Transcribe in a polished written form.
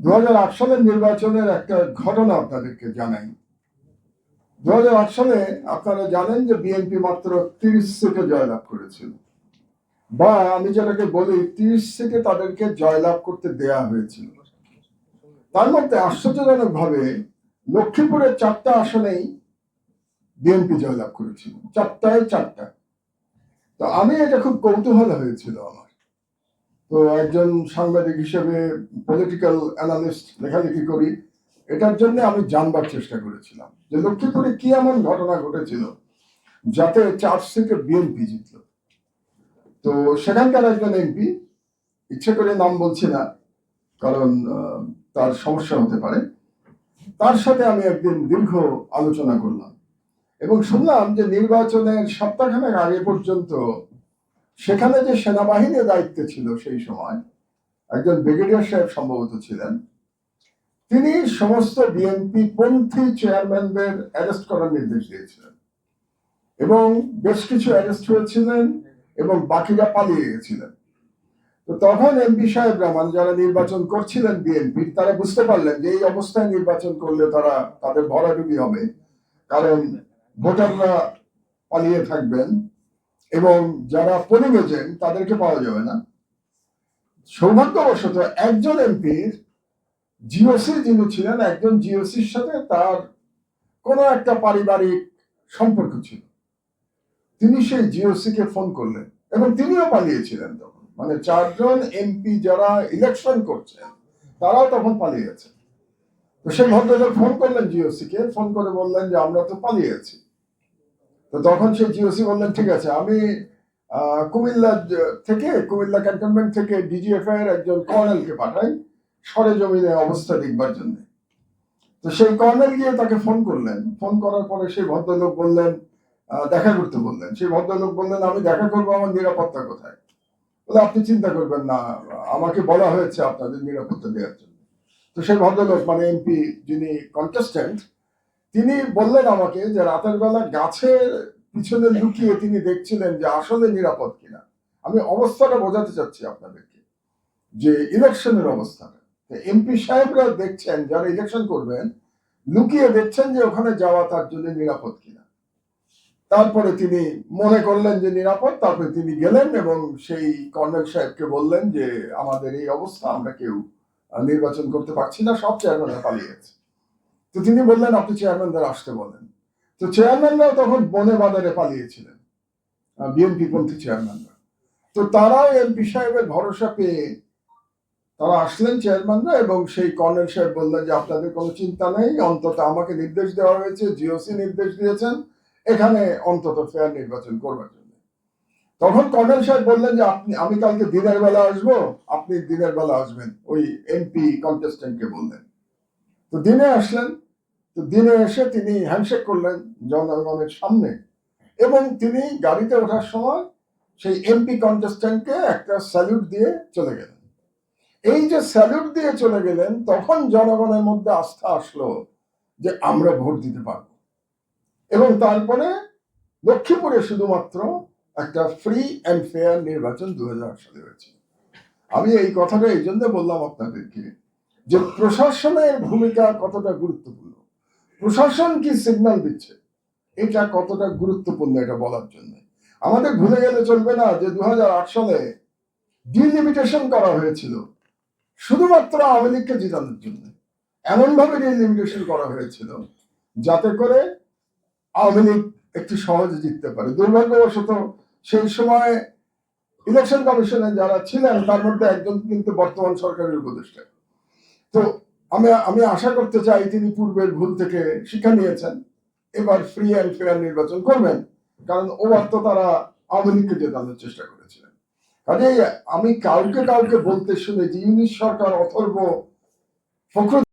2008 সালের নির্বাচনের একটা ঘটনা আপনাদেরকে জানাই। 2008 সালে আপনারা জানেন যে বিএনপি মাত্র 30 সিটে জয়লাভ করেছিল, বা আমি যেটাকে বলি 30 সিটে তাদেরকে জয়লাভ করতে দেয়া হয়েছিল। তার মধ্যে আশ্চর্যজনক ভাবে লক্ষ্মীপুরের 4টা আসনেই বিএনপি জয়লাভ করেছিল, 4টায় 4টা। তো আমি এটা খুব কৌতূহল হয়েছিল আমার। তো একজন সাংবাদিক হিসেবে, পলিটিক্যাল অ্যানালিস্ট, লেখালেখি করি, এটার জন্য আমি জানবার চেষ্টা করেছিলাম যে লক্ষ্মীপুরে কি এমন ঘটনা ঘটেছিল যাতে 4 সিটে বিএনপি জিতল। তো সেখানকার একজন এমপি, ইচ্ছে করে নাম বলছি না কারণ তার সমস্যা হতে পারে, তার সাথে আমি একদিন দীর্ঘ আলোচনা করলাম এবং শুনলাম যে নির্বাচনের সপ্তাহখানেক আগে পর্যন্ত সেখানে যে সেনাবাহিনীর দায়িত্বে ছিল সেই সময় একজন ব্রিগেডিয়ার সাহেব সম্ভবত ছিলেন, তিনি সমস্ত বিএনপি পন্থী চেয়ারম্যানদের অ্যারেস্ট করার নির্দেশ দিয়েছিলেন এবং বেশ কিছু অ্যারেস্ট হয়েছিলেন এবং বাকিরা পালিয়ে গেছিলেন। তো তখন এমপি সাহেবরা, মানে যারা নির্বাচন করছিলেন বিএনপির, তারা বুঝতে পারলেন যে এই অবস্থায় নির্বাচন করলে তাদের ভরাডুবি হবে, কারণ ভোটাররা পালিয়ে থাকবেন এবং যারা পোলিং এজেন্ট তাদেরকে পাওয়া যাবে না। সৌভাগ্যবশত একজন এমপির জিওসি যিনি ছিলেন, একজন জিওসির সাথে তার কোনো একটা পারিবারিক সম্পর্ক ছিল। তিনি সেই জিওসি কে ফোন করলেন এবং তিনিও পালিয়েছিলেন তখন, মানে 4 জন এমপি যারা ইলেকশন করছেন তারাও তখন পালিয়ে গেছে। তো সেই ভদ্রলোক ফোন করলেন জিওসি কে, ফোন করে বললেন যে আমরা তো পালিয়ে গেছি। তো তখন সেই জিওসি বললেন ঠিক আছে, আমি কুমিল্লা ক্যান্টনমেন্ট থেকে ডিজিএফআই এর একজন কর্নেলকে পাঠাই সরেজমিনে অবস্থা দেখবার জন্য। তো সেই কর্নেল গিয়ে তাকে ফোন করলেন, ফোন করার পরে সেই ভদ্রলোক বললেন, দেখা করতে বললেন। সেই ভদ্রলোক বললেন আমি দেখা করবো, আমার নিরাপত্তা কোথায়? বলে আপনি চিন্তা করবেন না, আমাকে বলা হয়েছে আপনাদের নিরাপত্তা দেওয়ার জন্য। তো সেই ভদ্রলোক, মানে এমপি যিনি কন্টেস্ট্যান্ট, তিনি বললেন আমাকে যে রাতের বেলা গাছের পিছনে লুকিয়ে তিনি দেখছিলেন যে আসলে নিরাপদ কিনা। আমি অবস্থাটা বোঝাতে চাচ্ছি আপনাদেরকে, যে ইলেকশনের অবস্থাটা এমপি সাহেবরা দেখছেন, যারা ইলেকশন করবেন লুকিয়ে দেখছেন যে ওখানে যাওয়া তার জন্য নিরাপদ কিনা। তারপরে তিনি মনে করলেন যে নিরাপদ, তারপরে তিনি গেলেন এবং সেই কর্নেল সাহেবকে বললেন যে আমাদের এই অবস্থা, আমরা কেউ নির্বাচন করতে পারছি না, সব চেয়ারম্যানরা পালিয়ে গেছে। তো তিনি বললেন আপনি চেয়ারম্যানদের আসতে বলেন। তো চেয়ারম্যানরাও তখন বনে বাজারে পালিয়েছিলেন, বিএনপি পন্থী চেয়ারম্যানরা। তো তারাও এমপি সাহেবের ভরসা পেয়ে তারা আসলেন চেয়ারম্যানরা, এবং সেই কর্নেল সাহেব বললেন যে আপনাদের কোনো চিন্তা নেই, অন্তত আমাকে নির্দেশ দেওয়া হয়েছে, জিওসি নির্দেশ দিয়েছেন এখানে অন্তত ফেয়ার নির্বাচন করবার জন্য। তখন কর্নেল সাহেব বললেন যে আমি কালকে দিনের বেলা আসবো, আপনি দিনের বেলা আসবেন, ওই এমপি কন্টেস্টেন্টকে বললেন। তো দিনে আসলেন। তো দিনে এসে তিনি হ্যান্ডশেক করলেন জনগণের সামনে এবং তিনি গাড়িতে ওঠার সময় সেই এমপি কন্টেস্ট্যান্টকে একটা স্যালুট দিয়ে চলে গেলেন। এই যে স্যালুট দিয়ে চলে গেলেন, তখন জনগণের মধ্যে আস্থা আসলো যে আমরা ভোট দিতে পারব। এবং তারপরে লক্ষ্মীপুরে শুধুমাত্র একটা ফ্রি অ্যান্ড ফেয়ার নির্বাচন 2008 সালে হয়েছে। আমি এই কথাটা এই জন্য বললাম আপনাদেরকে যে প্রশাসনের ভূমিকা কতটা গুরুত্বপূর্ণ, প্রশাসন কি সিগন্যাল দিচ্ছে এটা কতটা গুরুত্বপূর্ণ, এটা বলার জন্য। আমাদের ভুলে গেলে চলবে না যে 2008 সালে ডিলিমিটেশন করা হয়েছিল শুধুমাত্র আওয়ামী লীগকে জিতানোর জন্য। এমন ভাবে ডিলিমিটেশন করা হয়েছিল যাতে করে আওয়ামী লীগ একটু সহজে জিততে পারে। দুর্ভাগ্যবশত সেই সময় ইলেকশন কমিশনে যারা ছিলেন তার মধ্যে একজন কিন্তু বর্তমান সরকারের উপদেষ্টা। তো আমি আশা করতে চাই তিনি পূর্বের ভুল থেকে শিক্ষা নিয়েছেন, এবার ফ্রি অ্যান্ড ফেয়ার নির্বাচন করবেন, কারণ ওবার তো তারা আওয়ামী লীগকে জেতানোর চেষ্টা করেছিলেন। কাজেই আমি কাউকে বলতে শুনে যে ইউনিশ সরকার, অথর্ব, ফখরুদ্দিন